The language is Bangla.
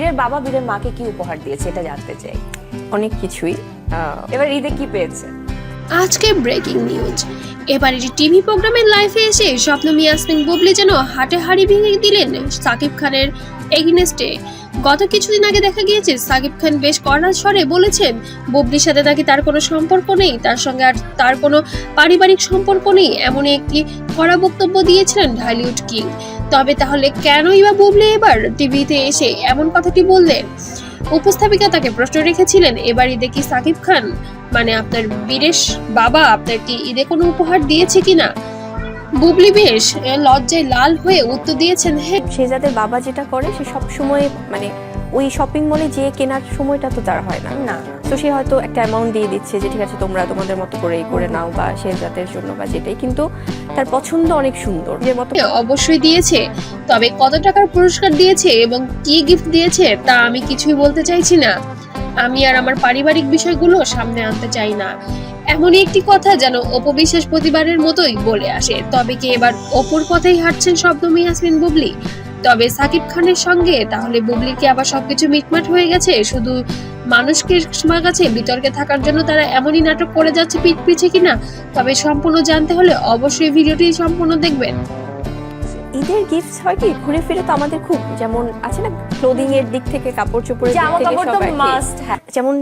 বীরের বাবা বীরের মাকে কি উপহার দিয়েছে এটা জানতে চাই। অনেক কিছুই। এবার ঈদে কি পেয়েছে? আজকে ব্রেকিং নিউজ। এবার একটি টিভি প্রোগ্রামের লাইভে এসে স্বপ্নম ইয়াসমিন বুবলি যেন হাটে হাড়ি ভেঙে দিলেন সাকিব খানের এগেইনস্টে। গত কিছুদিন আগে দেখা গিয়েছে সাকিব খান বেশ কড়া স্বরে বলেছেন বুবলির সাথে নাকি তার কোনো সম্পর্ক নেই, তার সঙ্গে আর তার কোনো পারিবারিক সম্পর্ক নেই, এমনই একটি কড়া বক্তব্য দিয়েছিলেন ঢালিউড কিং। তবে তাহলে কেনই বা বুবলি এবার টিভিতে এসে এমন কথাটি বললেন? উপস্থাপিকা তাকে প্রশ্ন রেখেছিলেন, এবার ঈদে কি সাকিব খান মানে আপনার বীরেশ বাবা আপনাকে ঈদে কোনো উপহার দিয়েছে কিনা? বুবলি বেশ লজ্জায় লাল হয়ে উত্তর দিয়েছেন, হ্যাঁ। শেহজাদের বাবা যেটা করে সে সব সময় মানে ওই শপিং মলে যে কেনার সময়টা তো তার হয় না না। তো সে হয়তো একটা অ্যামাউন্ট দিয়ে দিচ্ছে যে ঠিক আছে তোমরা তোমাদের মতো করে করে নাও বা শেহজাদের জন্য বা যেটাই, কিন্তু তার পছন্দ অনেক সুন্দর যে মতো। অবশ্যই দিয়েছে, তবে কত টাকার পুরস্কার দিয়েছে এবং কি গিফট দিয়েছে তা আমি কিছুই বলতে চাইছি না। আমি আর আমার পারিবারিক বিষয়গুলো সামনে আনতে চাই না। এমনই একটি কথা যেন অপবিশ্বাস প্রতিবারের মতোই বলে আসে। তবে কি এবার অপুর কথাই হাঁটছেন শবনম ইয়াসমিন বুবলি? তবে সাকিব খানের সঙ্গে তাহলে বুবলির কি আবার সবকিছু মিটমাট হয়ে গেছে? শুধু মানুষকে কাছে বিতর্কে থাকার জন্য তারা এমনই নাটক করে যাচ্ছে পিঠ পিছে কিনা? তবে সম্পূর্ণ জানতে হলে অবশ্যই ভিডিওটি সম্পূর্ণ দেখবেন। ঈদের গিফটস হয় কি ঘুরে ফিরে তো আমাদের খুব যেমন আছে না, ক্লোদিং এর দিক থেকে কাপড় চোপড়ের দিক জামা থেকে কাপড় তো সব আর কি। মাস্ট। হ্যাঁ, যেমন